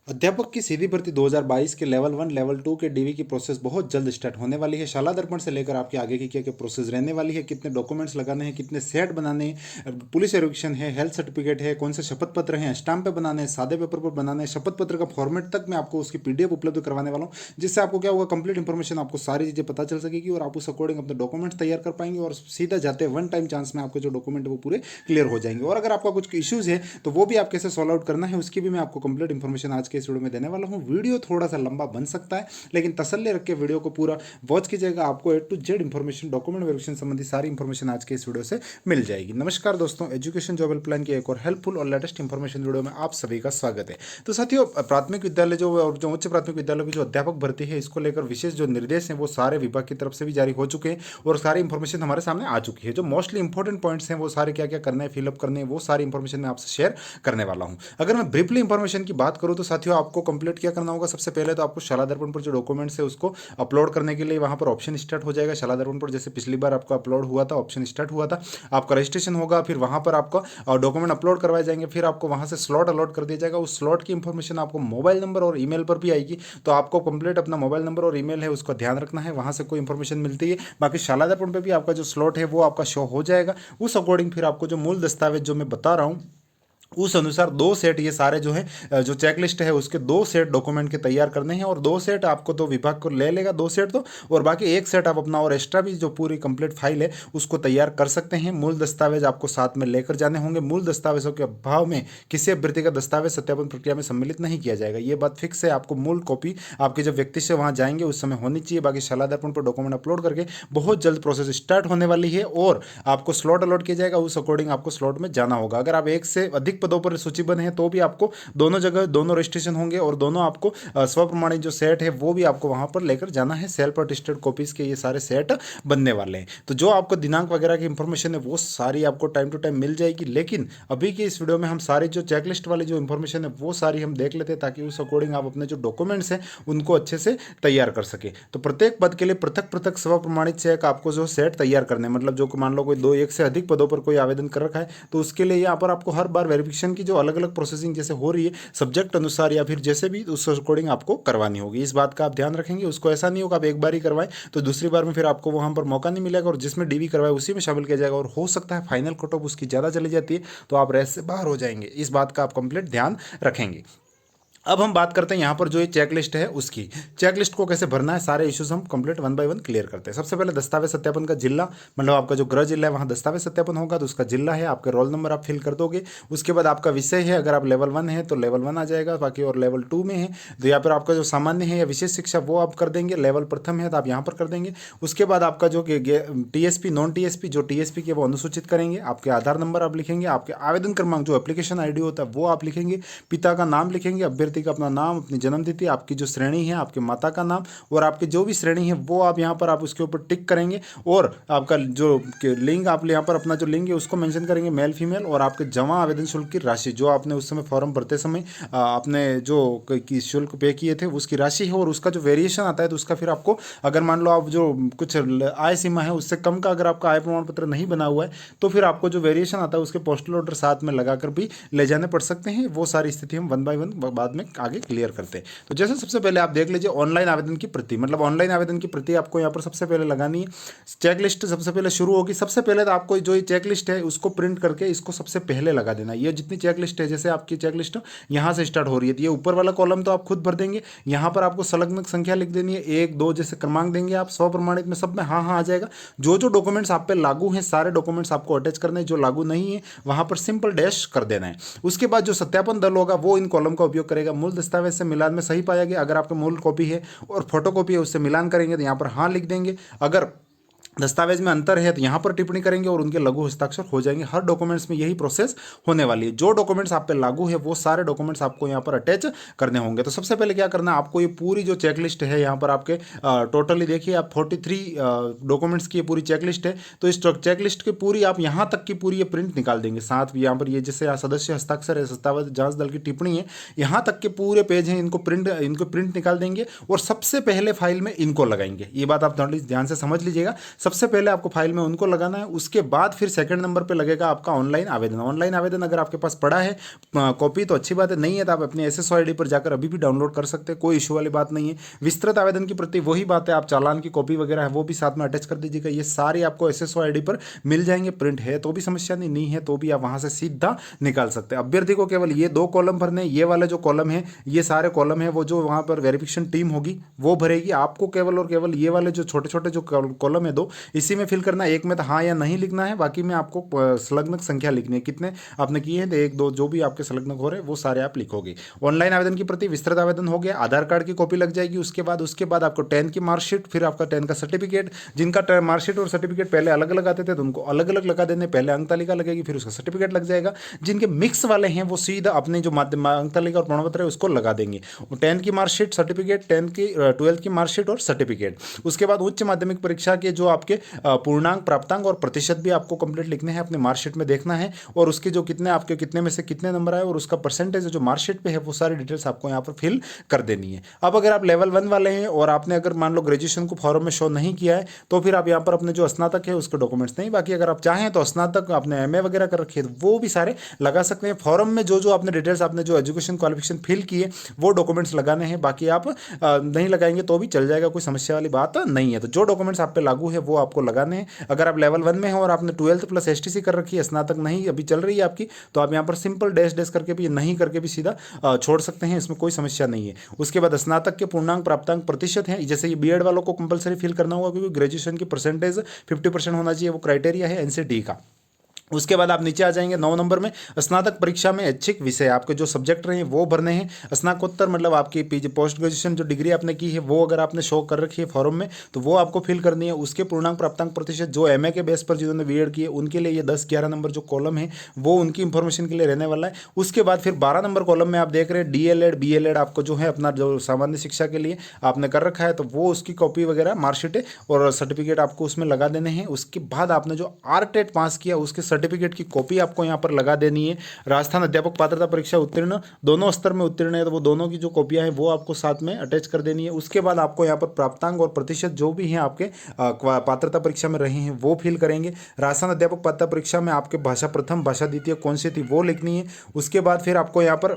अध्यापक की सीधी भर्ती 2022 के लेवल 1 लेवल 2 के डीवी की प्रोसेस बहुत जल्द स्टार्ट होने वाली है। शाला दर्पण से लेकर आपके आगे की क्या क्या प्रोसेस रहने वाली है, कितने डॉक्यूमेंट्स लगाने हैं, कितने सेट बनाने हैं, पुलिस एरिक्शन है, हेल्थ सर्टिफिकेट है, कौन से शपथ पत्र हैं, स्टाम्प पे बनाने हैं, सादे पेपर पर बनाने हैं, शपथ पत्र का फॉर्मेट तक मैं आपको उसकी पीडीएफ उपलब्ध करवाने वाला हूँ, जिससे आपको क्या होगा, कंप्लीट इन्फॉर्मेशन आपको सारी चीज़ें पता चल सकेगी और आप उस अकॉर्डिंग अपने डॉक्यूमेंट्स तैयार कर पाएंगे और सीधा जाते वन टाइम चांस में आपके जो डॉक्यूमेंट है वो पूरे क्लियर हो जाएंगे। और अगर आपका कुछ इश्यूज है तो वो भी आप कैसे सॉल्व आउट करना है उसकी भी मैं आपको कंप्लीट इन्फॉर्मेशन आज के इस वीडियो में देने वाला हूँ। वीडियो थोड़ा सा लंबा बन सकता है, लेकिन तसल्ली रख के वीडियो को पूरा वॉच कीजिएगा, आपको A to Z information document verification संबंधी सारी इन्फॉर्मेशन आज के इस वीडियो से मिल जाएगी। नमस्कार दोस्तों, एजुकेशन जॉब हेल्पलाइन की एक और हेल्पफुल और लेटेस्ट इन्फॉर्मेशन वीडियो में आप सभी का स्वागत है। तो साथियों, प्राथमिक विद्यालय जो और जो उच्च प्राथमिक विद्यालय की जो अध्यापक भर्ती है, इसको लेकर विशेष जो निर्देश हैं वो सारे विभाग की तरफ से भी जारी हो चुके हैं और सारी इन्फॉर्मेशन हमारे सामने आ चुकी है। जो मोस्टली इंपॉर्टेंट पॉइंट्स हैं वो सारे क्या क्या करना है, फिलअप करने हैं, वो सारी इन्फॉर्मेशन मैं आपसे शेयर करने वाला हूं। अगर मैं ब्रीफली इन्फॉर्मेशन की बात करूं तो साथियों, आपको कंप्लीट क्या करना होगा, सबसे पहले तो आपको शाला दर्पण पर जो डॉक्यूमेंट्स है उसको अपलोड करने के लिए वहां पर ऑप्शन स्टार्ट हो जाएगा। शाला दर्पण पर जैसे पिछली बार आपका अपलोड हुआ था, ऑप्शन स्टार्ट हुआ था, आपका रजिस्ट्रेशन होगा, फिर वहां पर आपका डॉक्यूमेंट अपलोड करवाए जाएंगे, फिर आपको वहां से स्लॉट अलॉट कर दिया जाएगा। उस स्लॉट की इंफॉर्मेशन आपको मोबाइल नंबर और ईमेल पर भी आएगी, तो आपको कंप्लीट अपना मोबाइल नंबर और ईमेल है उसका ध्यान रखना है, वहां से कोई इंफॉर्मेशन मिलती है। बाकी शाला दर्पण पर भी आपका जो स्लॉट है वो आपका शो हो जाएगा। उस अकॉर्डिंग फिर आपको जो मूल दस्तावेज जो मैं बता रहा हूँ उस अनुसार दो सेट ये सारे जो है जो चेकलिस्ट है उसके दो सेट डॉक्यूमेंट के तैयार करने हैं और दो सेट आपको तो विभाग को ले लेगा, दो सेट तो, और बाकी एक सेट आप अपना और एक्स्ट्रा भी जो पूरी कंप्लीट फाइल है उसको तैयार कर सकते हैं। मूल दस्तावेज आपको साथ में लेकर जाने होंगे। मूल दस्तावेजों के अभाव में किसी अभ्यर्थी का दस्तावेज सत्यापन प्रक्रिया में सम्मिलित नहीं किया जाएगा, ये बात फिक्स है। आपको मूल कॉपी आपके जब व्यक्ति से वहां जाएंगे उस समय होनी चाहिए। बाकी शाला दर्पण पर डॉक्यूमेंट अपलोड करके बहुत जल्द प्रोसेस स्टार्ट होने वाली है और आपको स्लॉट अलॉट किया जाएगा, उस अकॉर्डिंग आपको स्लॉट में जाना होगा। अगर आप एक से अधिक पदों पर सूचीबद्ध है तो भी आपको दोनों जगह दोनों रजिस्ट्रेशन होंगे और दोनों आपको स्वप्रमाणित जो सेट है वो भी आपको वहां पर लेकर जाना है। सेल्फ अटेस्टेड कॉपीज के ये सारे सेट बनने वाले हैं। तो जो आपको दिनांक वगैरह की इंफॉर्मेशन है वो सारी आपको टाइम टू टाइम मिल जाएगी, लेकिन अभी की इस वीडियो में हम सारी जो चेकलिस्ट वाली जो इंफॉर्मेशन है वो सारी हम देख लेते हैं ताकि उस अकॉर्डिंग आप अपने जो डॉक्यूमेंट्स हैं उनको अच्छे से तैयार कर सके। तो प्रत्येक पद के लिए पृथक पृथक स्वप्रमाणित चेक आपको जो सेट तैयार करने, मतलब जो मान लो कोई दो एक से अधिक पदों पर कोई आवेदन कर रखा है तो उसके लिए यहाँ पर आपको हर बार वेरिफिकेशन की जो अलग अलग प्रोसेसिंग जैसे हो रही है सब्जेक्ट अनुसार या फिर जैसे भी उस अकॉर्डिंग आपको करवानी होगी। इस बात का आप ध्यान रखेंगे। उसको ऐसा नहीं होगा आप एक बार ही करवाएं तो दूसरी बार में फिर आपको वहां पर मौका नहीं मिलेगा और जिसमें डीवी करवाए उसी में शामिल किया जाएगा और हो सकता है फाइनल कट ऑफ उसकी ज़्यादा चली जाती है तो आप रेस से बाहर हो जाएंगे। इस बात का आप कंप्लीट ध्यान रखेंगे। अब हम बात करते हैं यहाँ पर जो ये चेकलिस्ट है उसकी। चेकलिस्ट को कैसे भरना है, सारे इश्यूज हम complete one by one clear करते हैं। सबसे पहले दस्तावेज सत्यापन का जिला, मतलब आपका जो गृह जिला है वहाँ दस्तावेज सत्यापन होगा तो उसका जिला है, आपके रोल नंबर आप फिल कर दोगे। उसके बाद आपका विषय है, अगर आप लेवल 1 है तो लेवल 1 आ जाएगा, बाकी और लेवल 2 में है तो यहाँ पर आपका जो सामान्य है या विशेष शिक्षा वो आप कर देंगे। लेवल प्रथम है तो आप यहाँ पर कर देंगे। उसके बाद आपका जो टीएसपी नॉन टीएसपी, जो टीएसपी के वो अनुसूचित करेंगे। आपके आधार नंबर आप लिखेंगे, आपके आवेदन क्रमांक जो एप्लीकेशन आईडी होता है वो आप लिखेंगे, पिता का नाम लिखेंगे, अभ्यर्थी का अपना नाम, अपनी जन्म तिथि, आपकी जो श्रेणी है, आपके माता का नाम और आपकी जो भी श्रेणी है वो आप यहाँ पर आप उसके ऊपर टिक करेंगे और आपका जो लिंग आप यहाँ पर अपना जो लिंग है उसको मेंशन करेंगे, मेल फीमेल, और आपके जमा आवेदन शुल्क की राशि जो आपने उस समय फॉर्म भरते समय आपने जो शुल्क पे किए थे उसकी राशि है और उसका जो वेरिएशन आता है तो उसका फिर आपको, अगर मान लो आप जो कुछ आय सीमा है उससे कम का अगर आपका आय प्रमाण पत्र नहीं बना हुआ है तो फिर आपको जो वेरिएशन आता है उसके पोस्टल ऑर्डर साथ में लगाकर भी ले जाने पड़ सकते हैं। वो सारी स्थिति हम वन बाय वन बाद में आगे क्लियर करते हैं। तो जैसे सबसे पहले आप देख लीजिए ऑनलाइन आवेदन की प्रति, मतलब ऑनलाइन आवेदन की प्रति आपको यहाँ पर सबसे पहले लगानी है। चेकलिस्ट सबसे पहले शुरू होगी। सबसे पहले तो आपको जो ये चेकलिस्ट है उसको प्रिंट करके इसको सबसे पहले लगा देना। ये जितनी चेकलिस्ट है, जैसे आपकी चेकलिस्ट यहाँ से स्टार्ट हो रही है तो ये ऊपर वाला कॉलम तो आप खुद भर देंगे, यहाँ पर आपको संलग्न संख्या लिख देनी है, 1 2 जैसे क्रमांक देंगे आप। स्वप्रमाणित में सब में हाँ हाँ आ जाएगा। जो जो डॉक्यूमेंट्स आप पे लागू हैं सारे डॉक्यूमेंट्स आपको अटैच करने हैं, जो लागू नहीं है वहां पर सिंपल डैश कर देना है। उसके बाद जो सत्यापन दल होगा वो इन कॉलम का उपयोग करेगा। मूल दस्तावेज से मिलान में सही पाया गया, अगर आपका मूल कॉपी है और फोटो कॉपी है उससे मिलान करेंगे तो यहाँ पर हाँ लिख देंगे। अगर दस्तावेज में अंतर है तो यहाँ पर टिप्पणी करेंगे और उनके लघु हस्ताक्षर हो जाएंगे। हर डॉक्यूमेंट्स में यही प्रोसेस होने वाली है। जो डॉक्यूमेंट्स आप पे लागू है वो सारे डॉक्यूमेंट्स आपको यहाँ पर अटैच करने होंगे। तो सबसे पहले क्या करना है, आपको ये पूरी जो चेकलिस्ट है यहाँ पर आपके टोटली देखिए आप 43 डॉक्यूमेंट्स की पूरी चेकलिस्ट है। तो इस चेकलिस्ट की पूरी आप यहाँ तक की पूरी ये प्रिंट निकाल देंगे। साथ यहाँ पर ये जैसे सदस्य हस्ताक्षर है, दस्तावेज जांच दल की टिप्पणी है, यहाँ तक के पूरे पेज हैं, इनको प्रिंट निकाल देंगे और सबसे पहले फाइल में इनको लगाएंगे। ये बात आप थोड़ी ध्यान से समझ लीजिएगा। सबसे पहले आपको फाइल में उनको लगाना है, उसके बाद फिर सेकंड नंबर पे लगेगा आपका ऑनलाइन आवेदन। ऑनलाइन आवेदन अगर आपके पास पड़ा है कॉपी तो अच्छी बात है, नहीं है तो आप अपने एसएसओ आईडी पर जाकर अभी भी डाउनलोड कर सकते हैं, कोई इशू वाली बात नहीं है। विस्तृत आवेदन की प्रति वही बात है, आप चालान की कॉपी वगैरह है वो भी साथ में अटैच कर दीजिएगा। ये सारी आपको एसएसओ आईडी पर मिल जाएंगे, प्रिंट है तो भी समस्या नहीं, नहीं है तो भी आप वहां से सीधा निकाल सकते हैं। अभ्यर्थी को केवल ये 2 कॉलम भरने, ये वाले जो कॉलम है, ये सारे कॉलम है वो जो वहां पर वेरिफिकेशन टीम होगी वो भरेगी। आपको केवल और केवल ये वाले जो छोटे छोटे जो कॉलम है 2, इसी में फिल करना है। एक में तो हाँ या नहीं लिखना है, बाकी में आपको संलग्न संख्या लिखनी है, कितने आपने किए हैं तो 1 2 जो भी आपके संलग्न हो रहे हैं वो सारे आप लिखोगे। ऑनलाइन आवेदन की प्रति विस्तृत आवेदन हो गया, आधार कार्ड की कॉपी लग जाएगी। उसके बाद आपको 10 की मार्कशीट, फिर आपका 10 का सर्टिफिकेट। जिनका मार्कशीट और सर्टिफिकेट पहले अलग अलग आते थे तो उनको अलग अलग लगा देने, पहले अंक तालिका लगेगी फिर उसका सर्टिफिकेट लग जाएगा। जिनके मिक्स वाले हैं वो सीधा अपने जो अंक तालिका और प्रमाण पत्र है उसको लगा देंगे। 10 की मार्कशीट, सर्टिफिकेट, 12 की मार्कशीट और सर्टिफिकेट। उसके बाद उच्च माध्यमिक परीक्षा के जो आपके पूर्णांक, प्राप्तांक और प्रतिशत भी आपको कंप्लीट लिखने हैं, अपने मार्कशीट में देखना है, और उसके जो कितने आपके कितने में से कितने नंबर आए और उसका परसेंटेज जो मार्कशीट पे है वो सारी डिटेल्स आपको यहाँ पर फिल कर देनी है। अब अगर आप लेवल 1 वाले हैं और आपने अगर मान लो ग्रेजुएशन को फॉर्म में शो नहीं किया है तो फिर आप यहाँ पर अपने जो स्नातक है उसके डॉक्यूमेंट्स नहीं, बाकी अगर आप चाहें तो स्नातक आपने एमए वगैरह कर रखी है तो वो भी सारे लगा सकते हैं। फॉर्म में जो जो आपने डिटेल्स, आपने जो एजुकेशन क्वालिफिकेशन फिल किए वो डॉक्यूमेंट्स लगाने हैं, बाकी आप नहीं लगाएंगे तो भी चल जाएगा, कोई समस्या वाली बात नहीं है। तो जो डॉक्यूमेंट्स आप पे लागू है वो आपको लगाने हैं। अगर आप लेवल 1 में हो और आपने 12th प्लस एसटीसी कर रखी है, स्नातक नहीं अभी चल रही है आपकी, तो आप यहाँ पर सिंपल डैश डैश करके भी नहीं करके भी सीधा छोड़ सकते हैं, इसमें कोई समस्या नहीं है। उसके बाद स्नातक के पूर्णांक, प्राप्तांक, प्रतिशत है, जैसे ये बीएड वालों को कंपलसरी फिल करना होगा क्योंकि ग्रेजुएशन की परसेंटेज 50% होना चाहिए, वो क्राइटेरिया है एनसीटी का। उसके बाद आप नीचे आ जाएंगे 9 नंबर में, स्नातक परीक्षा में ऐच्छिक विषय आपके जो सब्जेक्ट रहे हैं वो भरने हैं। स्नातकोत्तर मतलब आपकी पीजी पोस्ट ग्रेजुएशन जो डिग्री आपने की है वो अगर आपने शो कर रखी है फॉर्म में तो वो आपको फिल करनी है। उसके पूर्णांक, प्राप्तांक, प्रतिशत जो एमए के बेस पर जिन्होंने बीएड किए उनके लिए ये 10-11 नंबर जो कॉलम है वो उनकी इंफॉर्मेशन के लिए रहने वाला है। उसके बाद फिर 12 नंबर कॉलम में आप देख रहे हैं डीएलएड, बीएलएड आपको जो है अपना जो सामान्य शिक्षा के लिए आपने कर रखा है तो वो उसकी कॉपी वगैरह, मार्कशीट और सर्टिफिकेट आपको उसमें लगा देने हैं। उसके बाद आपने जो आरटेट पास किया उसके सर्टिफिकेट की कॉपी आपको यहाँ पर लगा देनी है। राजस्थान अध्यापक पात्रता परीक्षा उत्तीर्ण, दोनों स्तर में उत्तीर्ण है तो वो दोनों की जो कॉपियां हैं वो आपको साथ में अटैच कर देनी है। उसके बाद आपको यहाँ पर प्राप्तांक और प्रतिशत जो भी हैं आपके पात्रता परीक्षा में रहे हैं वो फिल करेंगे। राजस्थान अध्यापक पात्रता परीक्षा में आपके भाषा प्रथम, भाषा द्वितीय कौन सी थी वो लिखनी है। उसके बाद फिर आपको यहाँ पर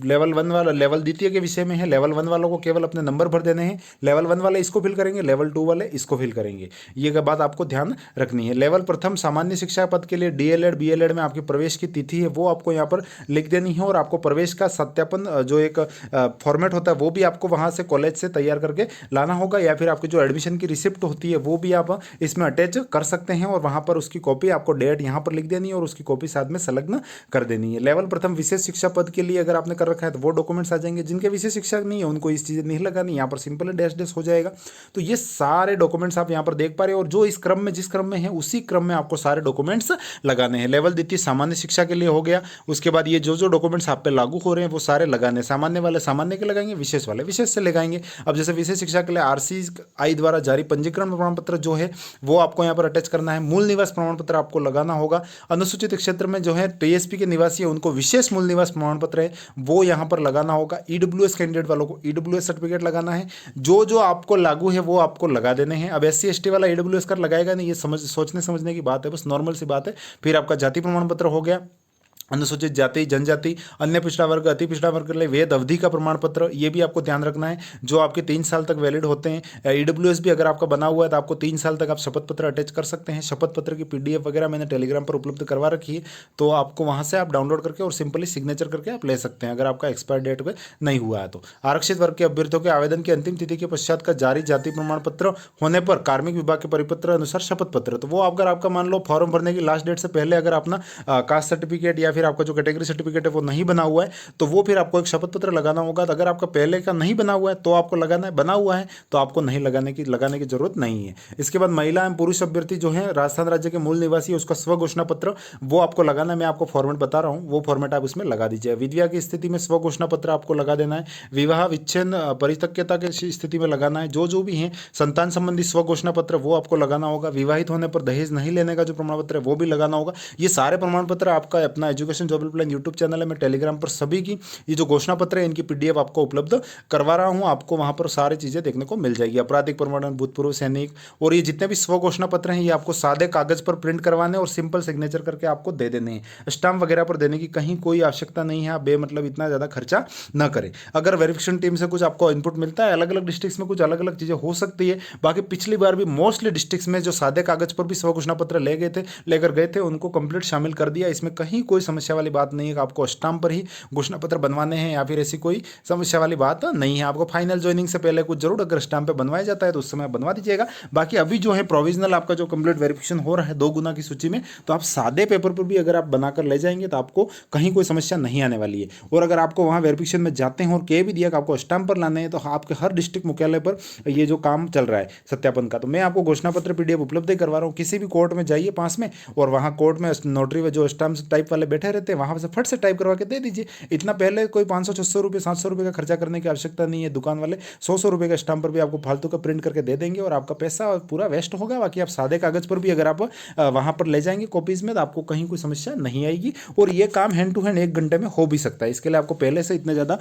लेवल 1 वाला, लेवल द्वितीय के विषय में है, लेवल 1 वालों को केवल अपने नंबर भर देने हैं, लेवल 1 वाले इसको फिल करेंगे, लेवल 2 वाले इसको फिल करेंगे। ये बात आपको ध्यान रखनी है। लेवल प्रथम सामान्य शिक्षा पद के लिए डीएलएड, बीएलएड में आपकी प्रवेश की तिथि है वो आपको यहाँ पर लिख देनी है, और आपको प्रवेश का सत्यापन जो एक फॉर्मेट होता है वो भी आपको वहाँ से कॉलेज से तैयार करके लाना होगा, या फिर आपकी जो एडमिशन की रिसिप्ट होती है वो भी आप इसमें अटैच कर सकते हैं, और वहाँ पर उसकी कॉपी आपको डेट यहाँ पर लिख देनी है और उसकी कॉपी साथ में संलग्न कर देनी है। लेवल प्रथम विशेष शिक्षा पद के लिए अगर आपने कर रखा है तो वो डॉक्यूमेंट्स आ जाएंगे। जिनके विशेष शिक्षा नहीं है उनको इस चीज़ें नहीं लगानी, यहाँ पर सिंपल डैश डैश हो जाएगा। तो ये सारे डॉक्यूमेंट्स आप यहाँ पर देख पा रहे हो, और जो इस क्रम में, जिस क्रम में है उसी क्रम में आपको सारे डॉक्यूमेंट्स लगाने हैं। लेवल द्वितीय सामान्य शिक्षा के लिए हो गया। उसके बाद ये जो जो डॉक्यूमेंट्स आप पे लागू हो रहे हैं वो सारे लगाने, सामान्य वाले सामान्य के लगाएंगे, विशेष वाले विशेष से लगाएंगे। अब जैसे विशेष शिक्षा के लिए आरसीआई द्वारा जारी पंजीकरण प्रमाण पत्र जो है वो आपको यहाँ पर अटैच करना है। मूल निवास प्रमाण पत्र आपको लगाना होगा। अनुसूचित क्षेत्र में जो है टीएसपी के निवासी है उनको विशेष मूल निवास प्रमाण पत्र है वो यहाँ पर लगाना होगा। ईडब्ल्यूएस कैंडिडेट वालों को ईडब्ल्यूएस सर्टिफिकेट लगाना है। जो जो आपको लागू है वो आपको लगा देने हैं। अब एससी एसटी वाला ईडब्ल्यूएस कर लगाएगा नहीं, ये सोचने समझने की बात है, बस नॉर्मल सी बात है। फिर आपका जाति प्रमाण पत्र हो गया। अनुसूचित जाति, जनजाति, अन्य पिछड़ा वर्ग, अति पिछड़ा वर्ग के लिए वेद अवधि का प्रमाण पत्र, ये भी आपको ध्यान रखना है जो आपके 3 साल तक वैलिड होते हैं। ईडब्ल्यूएस भी अगर आपका बना हुआ है तो आपको 3 साल तक आप शपथ पत्र अटैच कर सकते हैं। शपथ पत्र की पीडीएफ वगैरह मैंने टेलीग्राम पर उपलब्ध करवा रखी है, तो आपको वहाँ से आप डाउनलोड करके और सिंपली सिग्नेचर करके आप ले सकते हैं अगर आपका एक्सपायर डेट पे नहीं हुआ है तो। आरक्षित वर्ग के अभ्यर्थियों के आवेदन की अंतिम तिथि के पश्चात का जारी जाति प्रमाण पत्र होने पर कार्मिक विभाग के परिपत्र अनुसार शपथ पत्र, तो वो अगर आपका मान लो फॉर्म भरने की लास्ट डेट से पहले अगर अपना कास्ट सर्टिफिकेट या फिर आपका जो कैटेगरी सर्टिफिकेट है वो नहीं बना हुआ है तो वो फिर आपको एक शपथ पत्र लगाना होगा। तो अगर आपका पहले का नहीं बना हुआ है तो आपको लगाना है, बना हुआ है तो आपको नहीं लगाने की जरूरत नहीं है। इसके बाद महिला एवं पुरुष अभ्यर्थी जो है राजस्थान राज्य के मूल निवासी, उसका स्व घोषणा पत्र वो आपको लगाना है। मैं आपको फॉर्मेट बता रहा हूँ, वो फॉर्मेट आप उसमें लगा दीजिए। विधवा की स्थिति में स्व घोषणा पत्र आपको लगा देना है। विवाह विच्छेद परित्यक्ता की स्थिति में लगाना है। जो भी है संतान संबंधी स्व घोषणा पत्र वो आपको लगाना होगा। विवाहित होने पर दहेज नहीं लेने का जो प्रमाण पत्र है वो भी लगाना होगा। ये सारे प्रमाण पत्र आपका अपना education education job helpline YouTube channel है, मैं टेलीग्राम पर सभी की ये जो घोषणा पत्र है इनकी पीडीएफ आपको उपलब्ध करवा रहा हूँ। आपको वहाँ पर सारी चीज़ें देखने को मिल जाएगी। आपराधिक प्रमाणन, भूतपूर्व सैनिक और ये जितने भी स्व घोषणा पत्र हैं ये आपको सादे कागज पर प्रिंट करवाने और सिंपल सिग्नेचर करके आपको दे देने हैं। स्टाम्प वगैरह पर देने की कहीं कोई आवश्यकता नहीं है। आप बेमतलब इतना ज़्यादा खर्चा न करें। अगर वेरिफिकेशन टीम से कुछ आपको इनपुट मिलता है, अलग अलग डिस्ट्रिक्ट्स में कुछ अलग अलग चीज़ें हो सकती है। बाकी पिछली बार भी मोस्टली डिस्ट्रिक्ट्स में जो सादे कागज पर भी स्व घोषणा पत्र लेकर गए थे उनको कंप्लीट शामिल कर दिया। इसमें कहीं कोई समस्या वाली बात नहीं है कि आपको स्टाम्प पर ही घोषणा पत्र बनवाने हैं या फिर ऐसी कोई समस्या वाली बात नहीं है। आपको फाइनल ज्वाइनिंग से पहले कुछ जरूर अगर स्टाम्प पे बनवाया जाता है तो उस समय बनवा दीजिएगा। बाकी अभी जो है प्रोविजनल आपका जो कंप्लीट वेरिफिकेशन हो रहा है 2 गुना की सूची में, तो आप सादे पेपर पर भी अगर आप बनाकर ले जाएंगे तो आपको कहीं कोई समस्या नहीं आने वाली है। और अगर आपको वहाँ वेरिफिकेशन में जाते हैं और कह भी दिया कि आपको स्टाम्प पर लाने हैं तो आपके हर डिस्ट्रिक्ट मुख्यालय पर ये जो काम चल रहा है सत्यापन का, तो मैं आपको घोषणा पत्र पीडीएफ उपलब्ध ही करवा रहा हूँ। किसी भी कोर्ट में जाइए पास में और वहाँ कोर्ट में नोटरी जो स्टाम्प टाइप वाले बैठे रहते हैं वहाँ से फट से टाइप करवा के दे दीजिए। इतना पहले कोई 500-600 रुपये 700 रुपये का खर्चा करने की आवश्यकता नहीं है। दुकान वाले 100 रुपये का स्टाम्प पर भी आपको फालतू का प्रिंट करके दे देंगे और आपका पैसा पूरा वेस्ट होगा। बाकी आप सादे कागज पर भी अगर आप वहाँ पर ले जाएंगे कॉपीज में तो आपको कहीं कोई समस्या नहीं आएगी और ये काम हैंड टू हैंड 1 घंटे में हो भी सकता है। इसके लिए आपको पहले से इतने ज़्यादा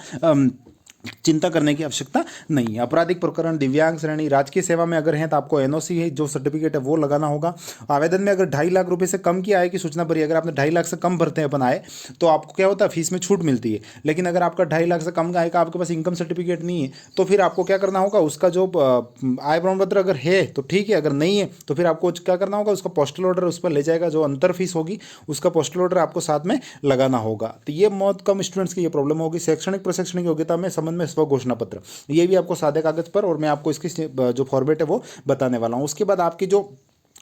चिंता करने की आवश्यकता नहीं है। आपराधिक प्रकरण, दिव्यांग श्रेणी, राजकीय सेवा में अगर हैं तो आपको एनओसी है जो सर्टिफिकेट है वो लगाना होगा। आवेदन में अगर 2.5 लाख रुपए से कम की आय की सूचना भरी, अगर आपने 2.5 लाख से कम भरते हैं अपन आए तो आपको क्या होता है फीस में छूट मिलती है। लेकिन अगर आपका 2.5 लाख से कम का आय का आपके पास इनकम सर्टिफिकेट नहीं है तो फिर आपको क्या करना होगा, उसका जो आय प्रमाण पत्र अगर है तो ठीक है, अगर नहीं है तो फिर आपको क्या करना होगा, उसका पोस्टल ऑर्डर उस पर ले जाएगा, जो अंतर फीस होगी उसका पोस्टल ऑर्डर आपको साथ में लगाना होगा। तो ये बहुत कम स्टूडेंट्स की ये प्रॉब्लम होगी। शैक्षणिक प्रशिक्षण योग्यता में संबंध में स्व घोषणा पत्र, ये भी आपको सादे कागज पर, और मैं आपको इसकी जो फॉर्मेट है वो बताने वाला हूँ। उसके बाद आपकी जो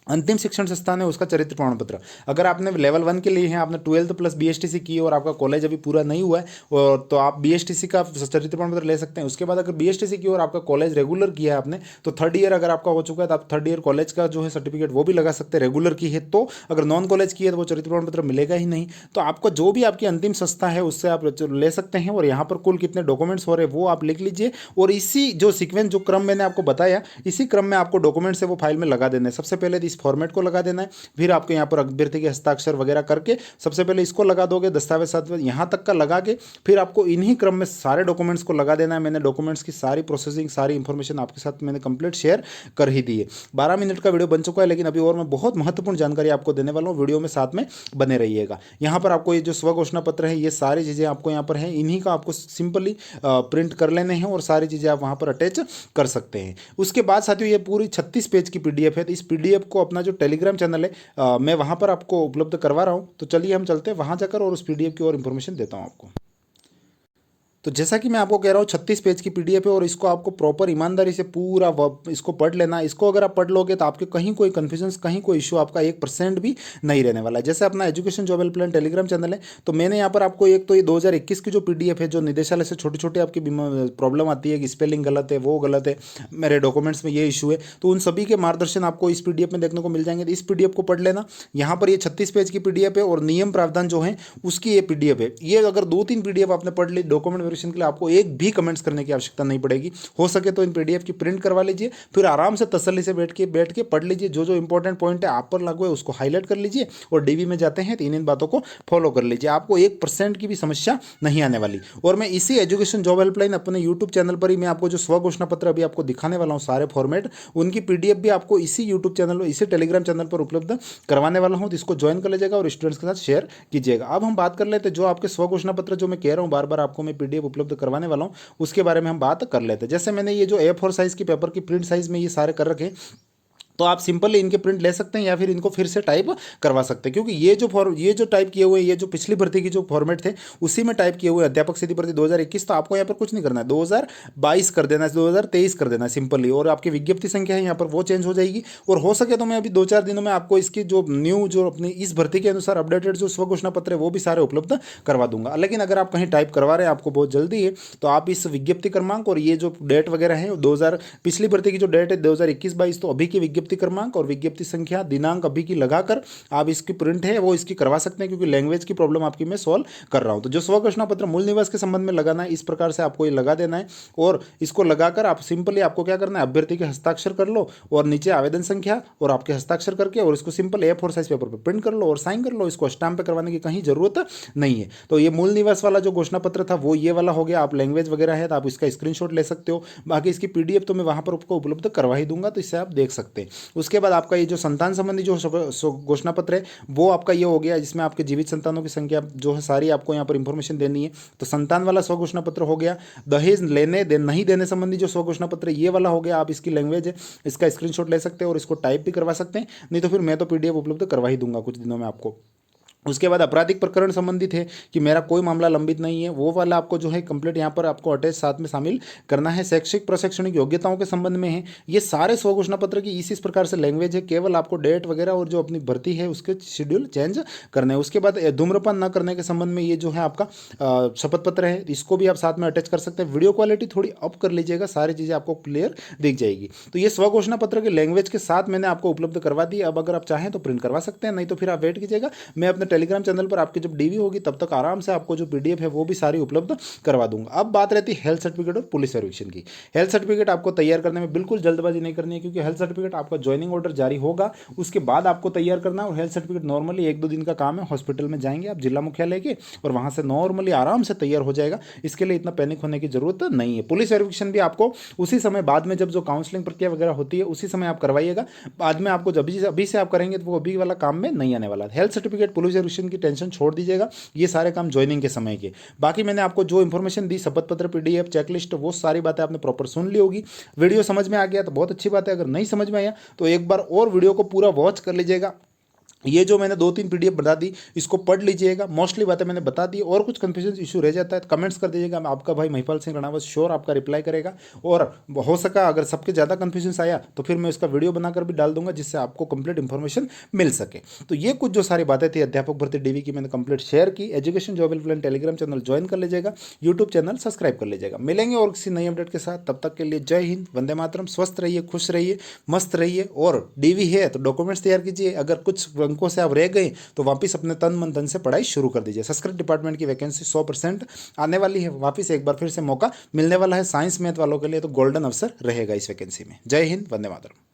अंतिम शिक्षण संस्थान है उसका चरित्र प्रमाण पत्र, अगर आपने लेवल 1 के लिए है, आपने 12th प्लस बीएसटीसी की और आपका कॉलेज अभी पूरा नहीं हुआ है और तो आप बीएसटीसी का चरित्र प्रमाण पत्र ले सकते हैं। उसके बाद अगर बीएसटीसी की और आपका कॉलेज रेगुलर किया है आपने तो 3rd ईयर अगर आपका हो चुका है तो आप 3rd ईयर कॉलेज का जो है सर्टिफिकेट वो भी लगा सकते हैं रेगुलर की है तो। अगर नॉन कॉलेज की है तो वो चरित्र प्रमाण पत्र मिलेगा ही नहीं। तो आपको जो भी आपकी अंतिम संस्था है उससे आप ले सकते हैं और यहाँ पर कुल कितने डॉक्यूमेंट्स हो रहे हैं वो आप लिख लीजिए और इसी जो सीक्वेंस जो क्रम मैंने आपको बताया इसी क्रम में आपको डॉक्यूमेंट्स है वो फाइल में लगा देना है। सबसे पहले इस फॉर्मेट को लगा देना है, फिर आपको यहाँ पर अभ्यर्थी के हस्ताक्षर वगैरह करके सबसे पहले इसको लगा दोगे, दस्तावेज साथ यहाँ तक का लगा के फिर आपको इन्हीं क्रम में सारे डॉक्यूमेंट्स को लगा देना है। मैंने डॉक्यूमेंट्स की सारी प्रोसेसिंग सारी इंफॉर्मेशन आपके साथ मैंने कंप्लीट शेयर कर ही दी है। 12 मिनट का वीडियो बन चुका है लेकिन अभी और मैं बहुत महत्वपूर्ण जानकारी आपको देने वाला हूँ, वीडियो में साथ में बने रहिएगा। यहाँ पर आपको ये जो स्व घोषणा पत्र है ये सारी चीज़ें आपको यहाँ पर है, इन्हीं का आपको सिंपली प्रिंट कर लेने हैं और सारी चीज़ें आप वहाँ पर अटैच कर सकते हैं। उसके बाद साथियों ये पूरी 36 पेज की पीडीएफ है, तो इस पीडीएफ को अपना जो टेलीग्राम चैनल है मैं वहाँ पर आपको उपलब्ध करवा रहा हूँ। तो चलिए हम चलते हैं वहाँ जाकर और उस पीडीएफ की और इन्फॉर्मेशन देता हूँ आपको। तो जैसा कि मैं आपको कह रहा हूँ 36 पेज की पीडीएफ है और इसको आपको प्रॉपर ईमानदारी से पूरा इसको पढ़ लेना। इसको अगर आप पढ़ लोगे तो आपके कहीं कोई कन्फ्यूजन कहीं कोई इशू आपका 1% भी नहीं रहने वाला है। जैसे अपना education job helpline Telegram channel है तो मैंने यहाँ पर आपको एक तो ये 2021 की जो पीडीएफ है जो निदेशालय से छोटी छोटी आपकी प्रॉब्लम आती है कि स्पेलिंग गलत है वो गलत है, मेरे डॉक्यूमेंट्स में ये इशू है, तो उन सभी के मार्गदर्शन आपको इस पीडीएफ में देखने को मिल जाएंगे। तो इस पीडीएफ को पढ़ लेना। यहाँ पर ये 36 पेज की पीडीएफ है और नियम प्रावधान जो है उसकी ये पीडीएफ है। ये अगर 2-3 पीडीएफ आपने पढ़ ली डॉक्यूमेंट वेरिफिकेशन के लिए आपको एक भी कमेंट्स करने की आवश्यकता नहीं पड़ेगी। हो सके तो इन पीडीएफ की प्रिंट करवा लीजिए, फिर आराम से तसल्ली से बैठ के पढ़ लीजिए। जो जो इंपॉर्टेंट पॉइंट है आप पर लागू है उसको हाईलाइट कर लीजिए और डीवी में जाते हैं तो इन बातों को फॉलो कर लीजिए। आपको 1% की भी समस्या नहीं आने वाली। और मैं इसी एजुकेशन जॉब हेल्पलाइन अपने यूट्यूब चैनल पर ही मैं आपको जो स्व घोषणा पत्र अभी आपको दिखाने वाला हूँ सारे फॉर्मेट, उनकी पीडीएफ भी आपको इसी यूट्यूब चैनल इसी टेलीग्राम चैनल पर उपलब्ध करवाने वाला हूँ। तो इसको ज्वाइन कर लीजिएगा और स्टूडेंट्स के साथ शेयर कीजिएगा। अब हम बात कर लेते हैं जो आपके स्व घोषणा पत्र जो मैं कह रहा हूँ बार बार आपको मैं पीडीएफ उपलब्ध करवाने वाला हूँ उसके बारे में हम बात कर लेते हैं। जैसे मैंने ये जो A4 साइज की पेपर की प्रिंट साइज में ये सारे कर रखे तो आप सिंपली इनके प्रिंट ले सकते हैं या फिर इनको फिर से टाइप करवा सकते हैं, क्योंकि ये जो टाइप किए हुए ये जो पिछली भर्ती की जो फॉर्मेट थे उसी में टाइप किए हुए अध्यापक सीधी भर्ती 2021। तो आपको यहाँ पर कुछ नहीं करना है, 2022 कर देना है, 2023 कर देना है सिंपली। और आपकी विज्ञप्ति संख्या है यहाँ पर वो चेंज हो जाएगी। और हो सके तो मैं अभी 2-4 दिनों में आपको इसकी जो न्यू जो अपनी इस भर्ती के अनुसार अपडेटेड जो स्व घोषणा पत्र है वो भी सारे उपलब्ध करवा दूंगा। लेकिन अगर आप कहीं टाइप करवा रहे हैं आपको बहुत जल्दी है तो आप इस विज्ञप्ति क्रमांक और ये जो डेट वगैरह है 2000 पिछली भर्ती की जो डेट है 2021-22 तो अभी की विज्ञप्ति विज्ञप्ति क्रमांक और विज्ञप्ति संख्या दिनांक अभी की लगाकर आप इसकी प्रिंट है वो इसकी करवा सकते हैं, क्योंकि लैंग्वेज की प्रॉब्लम आपकी मैं सॉल्व कर रहा हूं। तो जो स्व घोषणा पत्र मूल निवास के संबंध में लगाना है, इस प्रकार से आपको ये लगा देना है और इसको लगाकर आप सिंपली आपको क्या करना है, अभ्यर्थी के हस्ताक्षर कर लो और नीचे आवेदन संख्या और आपके हस्ताक्षर करके और इसको सिंपल A4 साइज पेपर पर प्रिंट कर लो और साइन कर लो। इसको स्टाम्प पे करवाने की कहीं जरूरत नहीं है। तो ये मूल निवास वाला जो घोषणा पत्र था वो ये वाला हो गया। आप लैंग्वेज वगैरह है तो आप इसका स्क्रीनशॉट ले सकते हो, बाकी इसकी PDF तो मैं वहां पर आपको उपलब्ध करवा ही दूंगा, तो इससे आप देख सकते हैं। उसके बाद आपका ये जो संतान संबंधी जो घोषणा पत्र है वो आपका ये हो गया, जिसमें आपके जीवित संतानों की संख्या जो है सारी आपको यहाँ पर इंफॉर्मेशन देनी है। तो संतान वाला स्व घोषणा पत्र हो गया। दहेज लेने नहीं देने संबंधी जो स्व घोषणा पत्र ये वाला हो गया। आप इसकी लैंग्वेज है इसका स्क्रीनशॉट ले सकते हैं और इसको टाइप भी करवा सकते हैं, नहीं तो फिर मैं तो PDF उपलब्ध करवा ही दूंगा कुछ दिनों में आपको। उसके बाद आपराधिक प्रकरण संबंधित है कि मेरा कोई मामला लंबित नहीं है, वो वाला आपको जो है कंप्लीट यहाँ पर आपको अटैच साथ में शामिल करना है। शैक्षिक प्रशैक्षणिक योग्यताओं के संबंध में है, ये सारे स्व घोषणा पत्र की इसी प्रकार से लैंग्वेज है। केवल आपको डेट वगैरह और जो अपनी भर्ती है उसके शेड्यूल चेंज करने हैं। उसके बाद धूम्रपान न करने के संबंध में ये जो है आपका शपथ पत्र है, इसको भी आप साथ में अटैच कर सकते हैं। वीडियो क्वालिटी थोड़ी अप कर लीजिएगा, सारी चीज़ें आपको क्लियर दिख जाएगी। तो ये स्व घोषणा पत्र की लैंग्वेज के साथ मैंने आपको उपलब्ध करवा दी। अब अगर आप चाहें तो प्रिंट करवा सकते हैं, नहीं तो फिर आप वेट कीजिएगा, मैं अपने टेलीग्राम चैनल पर आपकी जब DV होगी तब तक आराम से आपको जो PDF है वो भी सारी उपलब्ध करवा दूंगा। अब बात रहती है हेल्थ सर्टिफिकेट और पुलिस सर्विक्शन की। हेल्थ सर्टिफिकेट आपको तैयार करने में बिल्कुल जल्दबाजी नहीं करनी है, क्योंकि हेल्थ सर्टिफिकेट आपका ज्वाइनिंग ऑर्डर जारी होगा उसके बाद आपको तैयार करना है। और हेल्थ सर्टिफिकेट नॉर्मली 1-2 दिन का काम है। हॉस्पिटल में जाएंगे आप जिला मुख्यालय के और वहां से नॉर्मली आराम से तैयार हो जाएगा, इसके लिए इतना पैनिक होने की जरूरत नहीं है। पुलिस सर्विक्शन भी आपको उसी समय बाद में जब जो काउंसलिंग प्रक्रिया वगैरह होती है उसी समय आप करवाइएगा। बाद में आपको जब अभी से आप करेंगे तो वो अभी वाला काम में नहीं आने वाला। हेल्थ सर्टिफिकेट पुलिस सर्विक्शन की टेंशन छोड़ दीजिएगा, ये सारे काम ज्वाइनिंग के समय के। बाकी मैंने आपको जो इन्फॉर्मेशन दी, शपथ पत्र, PDF, चेकलिस्ट, वो सारी बातें आपने प्रॉपर सुन ली होगी। वीडियो समझ में आ गया तो बहुत अच्छी बात है, अगर नहीं समझ में आया तो एक बार और वीडियो को पूरा वॉच कर लीजिएगा। ये जो मैंने 2-3 PDF बता दी इसको पढ़ लीजिएगा, मोस्टली बातें मैंने बता दी। और कुछ कंफ्यूजन इशू रह जाता है तो कमेंट्स कर दीजिएगा, आपका भाई महिपाल सिंह रणावत श्योर आपका रिप्लाई करेगा। और हो सका अगर सबके ज़्यादा कंफ्यूजन आया तो फिर मैं उसका वीडियो बनाकर भी डाल दूंगा, जिससे आपको कंप्लीट इन्फॉर्मेशन मिल सके। तो ये कुछ जो सारी बातें थी अध्यापक भर्ती DV की मैंने कंप्लीट शेयर की। Education job helpline Telegram channel join कर लीजिएगा, यूट्यूब चैनल सब्सक्राइब कर लीजिएगा। मिलेंगे और किसी नई अपडेट के साथ, तब तक के लिए जय हिंद, वंदे मातरम। स्वस्थ रहिए, खुश रहिए, मस्त रहिए। और DV है तो डॉक्यूमेंट्स तैयार कीजिए, अगर कुछ अंकों से आप रह गए तो वापस अपने तन मन धन से पढ़ाई शुरू कर दीजिए। संस्कृत डिपार्टमेंट की वैकेंसी 100% आने वाली है, वापस एक बार फिर से मौका मिलने वाला है। साइंस मैथ वालों के लिए तो गोल्डन अवसर रहेगा इस वैकेंसी में। जय हिंद, वंदे मातरम।